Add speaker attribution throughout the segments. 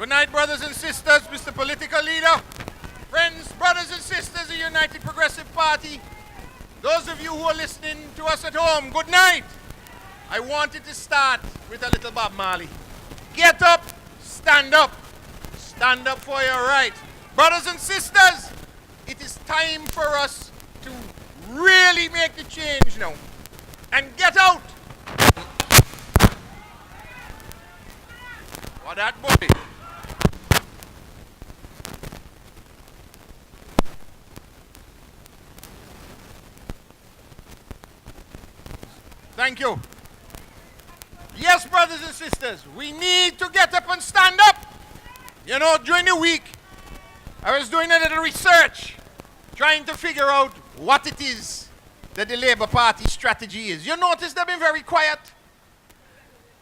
Speaker 1: Good night, brothers and sisters, Mr. Political Leader. Friends, brothers and sisters of the United Progressive Party. Those of you who are listening to us at home, good night. I wanted to start with a little Bob Marley. Get up, stand up. Stand up for your right. Brothers and sisters, it is time for us to really make the change now. And get out. What that boy? Thank you. Yes, brothers and sisters, we need to get up and stand up. You know, during the week, I was doing a little research, trying to figure out what it is that the Labour Party strategy is. You notice they've been very quiet.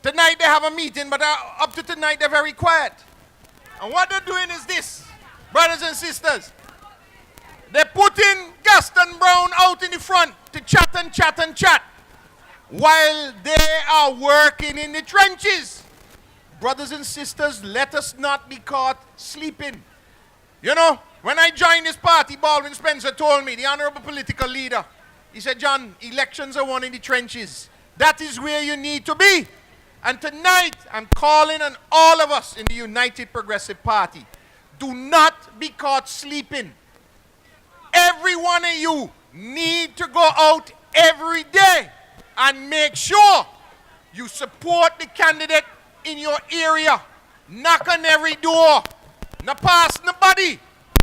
Speaker 1: Tonight they have a meeting, but up to tonight they're very quiet. And what they're doing is this, brothers and sisters. They're putting Gaston Brown out in the front to chat and chat and chat, while they are working in the trenches. Brothers and sisters, let us not be caught sleeping. You know, when I joined this party, Baldwin Spencer told me, the honorable political leader, he said, John, elections are won in the trenches. That is where you need to be. And tonight, I'm calling on all of us in the United Progressive Party. Do not be caught sleeping. Every one of you need to go out every day and make sure you support the candidate in your area. Knock on every door. Not pass nobody.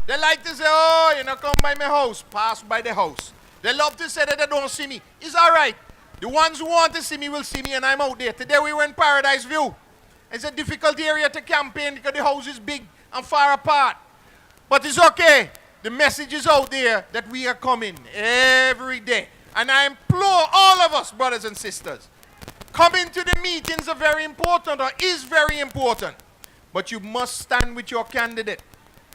Speaker 1: They like to say, oh, you know, come by my house. Pass by the house. They love to say that they don't see me. It's all right. The ones who want to see me will see me, and I'm out there. Today we were in Paradise View. It's a difficult area to campaign because the house is big and far apart. But it's okay. The message is out there that we are coming every day. And I implore all of us, brothers and sisters, coming to the meetings are very important, or is very important. But you must stand with your candidate.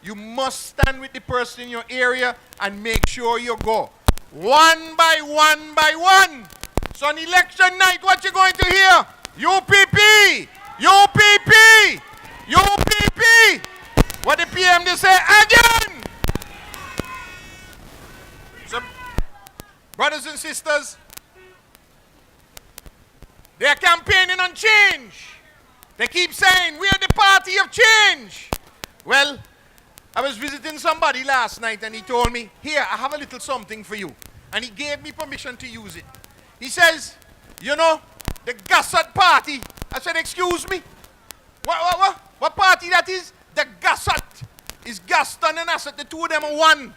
Speaker 1: You must stand with the person in your area and make sure you go. One by one by one. So on election night, what you going to hear? UPP! UPP! UPP! What the PM they say again? So, brothers and sisters, they are campaigning on change. They keep saying, we are the party of change. Well, I was visiting somebody last night and he told me, here, I have a little something for you. And he gave me permission to use it. He says, you know, the Gassot party. I said, excuse me? What party that is? The Gassot. Is Gaston and Asset, the two of them are one.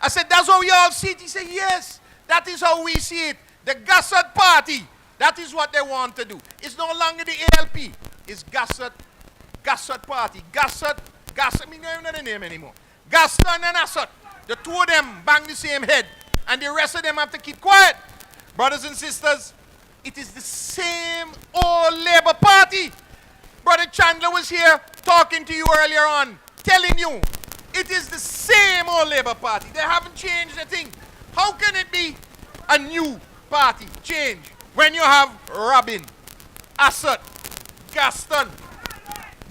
Speaker 1: I said, that's how you all see it? He said, yes, that is how we see it. The Gassot party. That is what they want to do. It's no longer the ALP. It's Gassot party. Gassot, I mean, I don't know the name anymore. Gaston and Asset. The two of them bang the same head. And the rest of them have to keep quiet. Brothers and sisters, it is the same old Labour Party. Brother Chandler was here talking to you earlier on, telling you it is the same old Labour Party. They haven't changed a thing. How can it be a new party change when you have Robin, Assad, Gaston,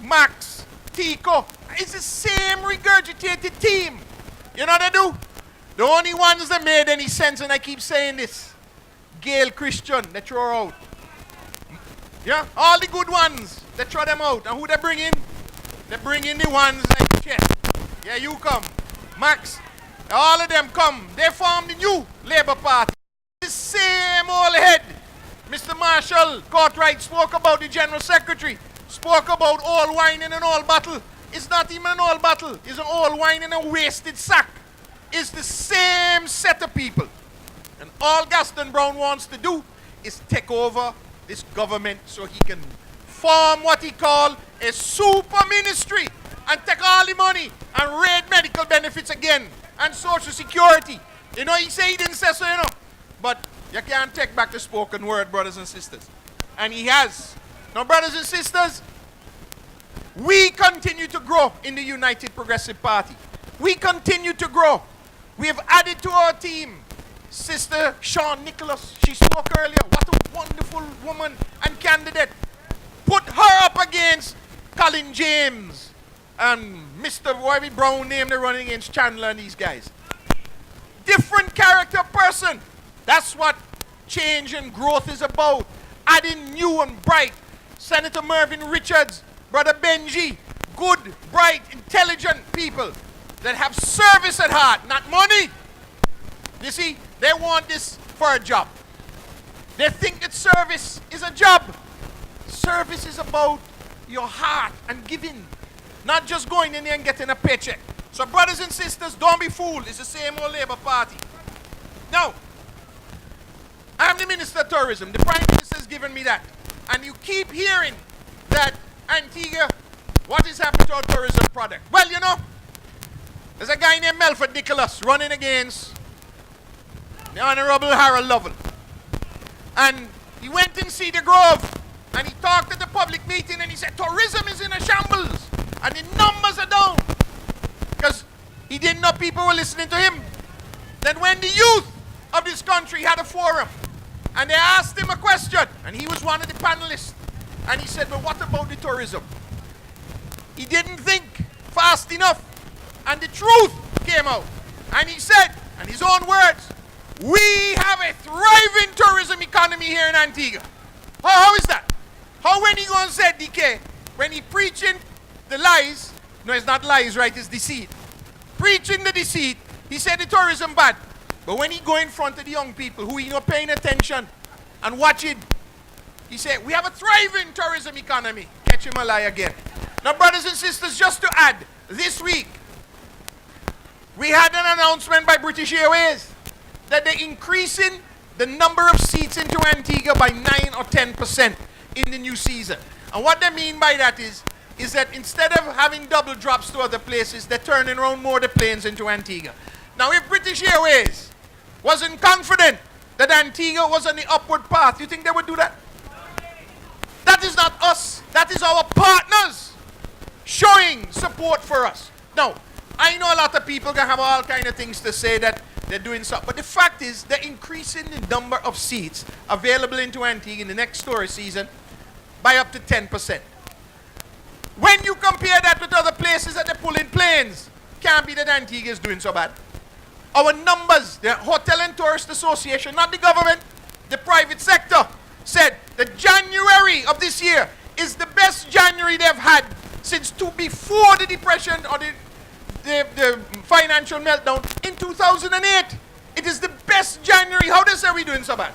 Speaker 1: Max, Tico? It's the same regurgitated team. You know what they do? The only ones that made any sense, and I keep saying this, Gail Christian, they throw out. Yeah, all the good ones, they throw them out. And who they bring in? They bring in the ones like Chet. Yeah, you come. Max, all of them come. They form the new Labour Party. The same old head. Mr. Marshall Cartwright spoke about the General Secretary, spoke about all wine in an old bottle. It's not even an old bottle. It's an old wine in a wasted sack. It's the same set of people. And all Gaston Brown wants to do is take over this government so he can form what he called a super ministry and take all the money and raid medical benefits again and social security. You know, he said he didn't say so, you know. But you can't take back the spoken word, brothers and sisters. And he has. Now, brothers and sisters, we continue to grow in the United Progressive Party. We continue to grow. We have added to our team Sister Sean Nicholas. She spoke earlier. What a wonderful woman and candidate. Put her up against Colin James and Mr. Bobby Brown name they're running against Chandler and these guys. Different character person. That's what change and growth is about. Adding new and bright. Senator Mervyn Richards, Brother Benji, good, bright, intelligent people that have service at heart, not money. You see, they want this for a job. They think that service is a job. Service is about your heart and giving, not just going in there and getting a paycheck. So brothers and sisters, don't be fooled. It's the same old Labour Party. Now, I'm the Minister of Tourism. The Prime Minister has given me that. And you keep hearing that Antigua, what is happening to our tourism product? Well, you know, there's a guy named Melford Nicholas running against the Honorable Harold Lovell. And he went in Cedar Grove and he talked at the public meeting and he said tourism is in a shambles and the numbers are down because he didn't know people were listening to him. Then when the youth of this country had a forum and they asked him a question and he was one of the panelists and he said, but what about the tourism? He didn't think fast enough and the truth came out and he said, in his own words, we have a thriving tourism economy here in Antigua. How is that? How when he going to say, DK, when he preaching the lies, no, it's not lies, right, it's deceit. Preaching the deceit, he said the tourism bad. But when he go in front of the young people who he not paying attention and watching, he said, we have a thriving tourism economy. Catch him a lie again. Now, brothers and sisters, just to add, this week, we had an announcement by British Airways that they're increasing the number of seats into Antigua by 9 or 10% in the new season. And what they mean by that is that instead of having double drops to other places, they're turning around more the planes into Antigua. Now, if British Airways wasn't confident that Antigua was on the upward path, you think they would do that? That is not us. That is our partners showing support for us. Now, I know a lot of people can have all kind of things to say that they're doing something, but the fact is they're increasing the number of seats available into Antigua in the next tourist season by up to 10%. When you compare that with other places that they're pulling planes, can't be that Antigua is doing so bad. Our numbers, the Hotel and Tourist Association, not the government, the private sector, said that January of this year is the best January they've had since before the depression or the financial meltdown in 2008. It is the best January. How does are we doing so bad?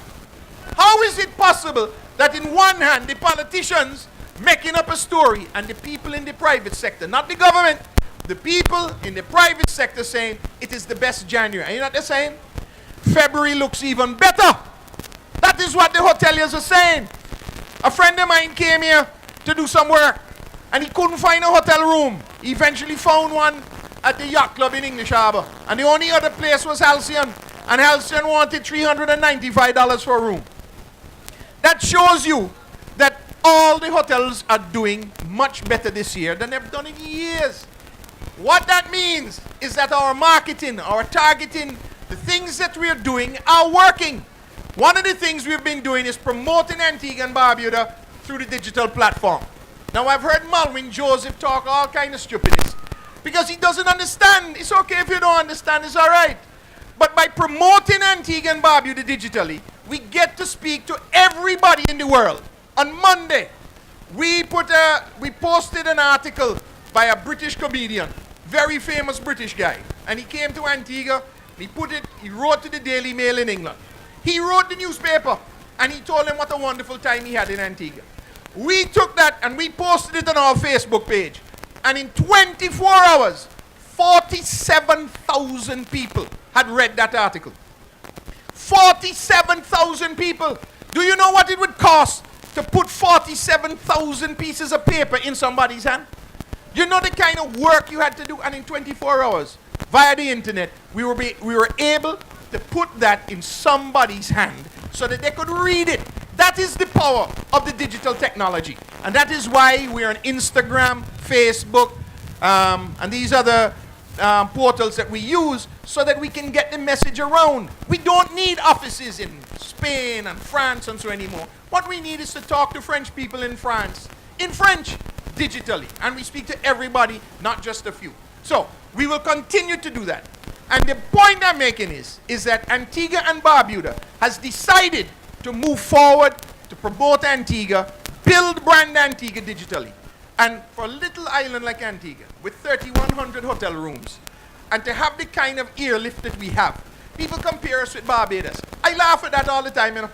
Speaker 1: How is it possible that in one hand the politicians making up a story and the people in the private sector, not the government, the people in the private sector saying it is the best January? And you know what they're saying? February looks even better. That is what the hoteliers are saying. A friend of mine came here to do some work and he couldn't find a hotel room. He eventually found one at the yacht club in English Harbour. And the only other place was Halcyon. And Halcyon wanted $395 for a room. That shows you that all the hotels are doing much better this year than they've done in years. What that means is that our marketing, our targeting, the things that we're doing are working. One of the things we've been doing is promoting Antigua and Barbuda through the digital platform. Now, I've heard Malwin Joseph talk all kind of stupidness because he doesn't understand. It's okay if you don't understand, it's all right. But by promoting Antigua and Barbuda digitally, we get to speak to everybody in the world. On Monday, we posted an article by a British comedian, very famous British guy. And he came to Antigua, he wrote to the Daily Mail in England. He wrote the newspaper, and he told them what a wonderful time he had in Antigua. We took that and we posted it on our Facebook page. And in 24 hours, 47,000 people had read that article. 47,000 people. Do you know what it would cost to put 47,000 pieces of paper in somebody's hand? You know the kind of work you had to do? And in 24 hours, via the internet, we were able to put that in somebody's hand so that they could read it. That is the power of the digital technology. And that is why we're on Instagram, Facebook, and these other portals that we use so that we can get the message around. We don't need offices in Spain and France and so anymore. What we need is to talk to French people in France in French. digitally. And we speak to everybody, not just a few. So we will continue to do that. And the point I'm making is that Antigua and Barbuda has decided to move forward to promote Antigua, build brand Antigua digitally. And for a little island like Antigua, with 3,100 hotel rooms, and to have the kind of airlift that we have, people compare us with Barbados. I laugh at that all the time, you know.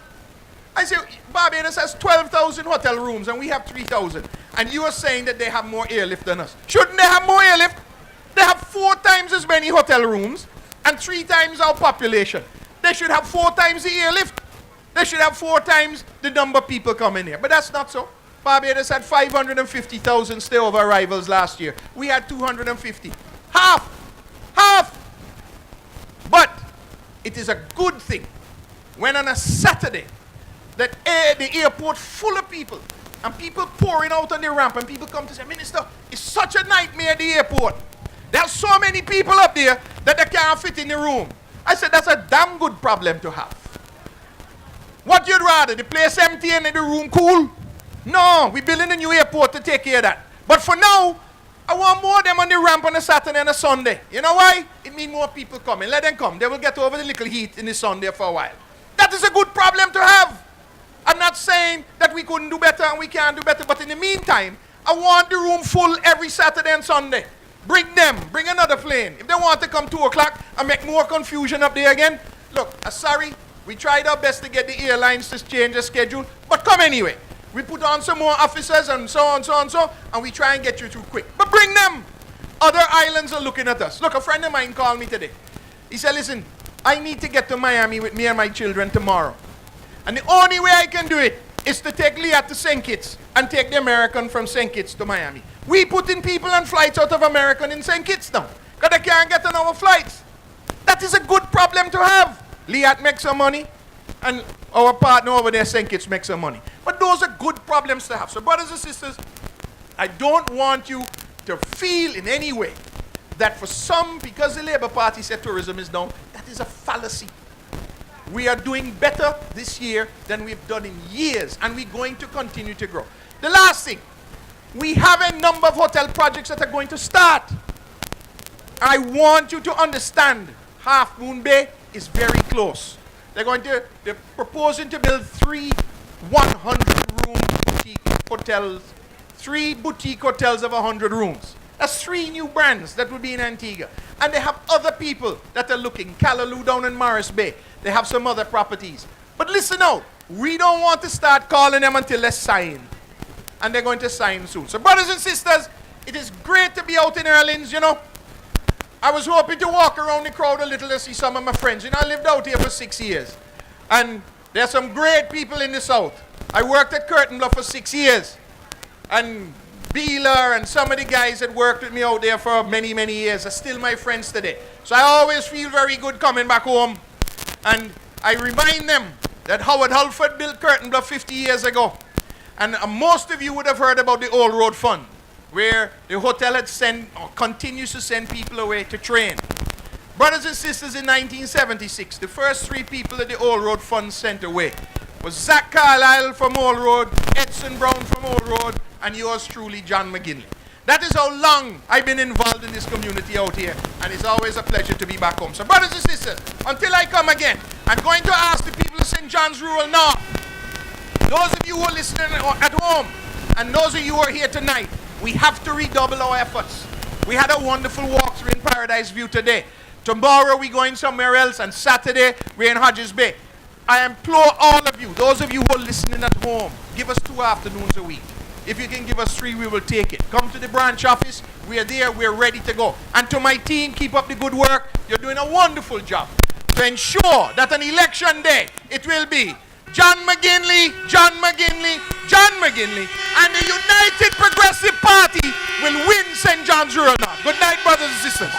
Speaker 1: I say, Barbados has 12,000 hotel rooms and we have 3,000. And you are saying that they have more airlift than us. Shouldn't they have more airlift? They have 4 times as many hotel rooms and 3 times our population. They should have 4 times the airlift. They should have 4 times the number of people coming here. But that's not so. Barbados had 550,000 stay-over arrivals last year. We had 250. Half. But it is a good thing when on a Saturday that the airport full of people and people pouring out on the ramp and people come to say, Minister, it's such a nightmare at the airport. There are so many people up there that they can't fit in the room. I said, that's a damn good problem to have. What you'd rather, the place empty and the room cool? No, we're building a new airport to take care of that. But for now, I want more of them on the ramp on a Saturday and a Sunday. You know why? It means more people coming. Let them come. They will get over the little heat in the sun there for a while. That is a good problem to have. I'm not saying that we couldn't do better and we can't do better, but in the meantime, I want the room full every Saturday and Sunday. Bring them. Bring another plane. If they want to come 2 o'clock and make more confusion up there again, look, sorry, we tried our best to get the airlines to change the schedule, but come anyway. We put on some more officers and so on, and we try and get you through quick. But bring them. Other islands are looking at us. Look, a friend of mine called me today. He said, listen, I need to get to Miami with me and my children tomorrow. And the only way I can do it is to take Leah to St. Kitts and take the American from St. Kitts to Miami. We putting people on flights out of American in St. Kitts now because they can't get on our flights. That is a good problem to have. Leah makes some money and our partner over there, St. Kitts, makes some money. But those are good problems to have. So brothers and sisters, I don't want you to feel in any way that for some, because the Labour Party said tourism is down, that is a fallacy. We are doing better this year than we've done in years, and we're going to continue to grow. The last thing, we have a number of hotel projects that are going to start. I want you to understand Half Moon Bay is very close. They're proposing to build 3 100-room boutique hotels, 3 boutique hotels of 100 rooms. That's 3 new brands that will be in Antigua. And they have other people that are looking. Callaloo down in Morris Bay. They have some other properties. But listen out, we don't want to start calling them until they sign. And they're going to sign soon. So brothers and sisters, it is great to be out in Urlings, you know. I was hoping to walk around the crowd a little to see some of my friends. You know, I lived out here for 6 years. And there's some great people in the south. I worked at Curtin Bluff for 6 years. And Beeler and some of the guys that worked with me out there for many, many years are still my friends today. So I always feel very good coming back home. And I remind them that Howard Halford built Curtin Bluff 50 years ago. And most of you would have heard about the Old Road Fund, where the hotel had sent or continues to send people away to train. Brothers and sisters, in 1976, the first 3 people that the Old Road Fund sent away was Zach Carlisle from Old Road, Edson Brown from Old Road, and yours truly, John Maginley. That is how long I've been involved in this community out here, and it's always a pleasure to be back home. So brothers and sisters, until I come again, I'm going to ask the people of St. John's Rural North, those of you who are listening at home, and those of you who are here tonight, we have to redouble our efforts. We had a wonderful walkthrough in Paradise View today. Tomorrow we're going somewhere else, and Saturday we're in Hodges Bay. I implore all of you, those of you who are listening at home, give us 2 afternoons a week. If you can give us 3, we will take it. Come to the branch office. We are there. We're ready to go. And to my team, keep up the good work. You're doing a wonderful job to ensure that on election day, it will be John Maginley, John Maginley, John Maginley, and the United Progressive Party will win St. John's Rural North. Good night, brothers and sisters.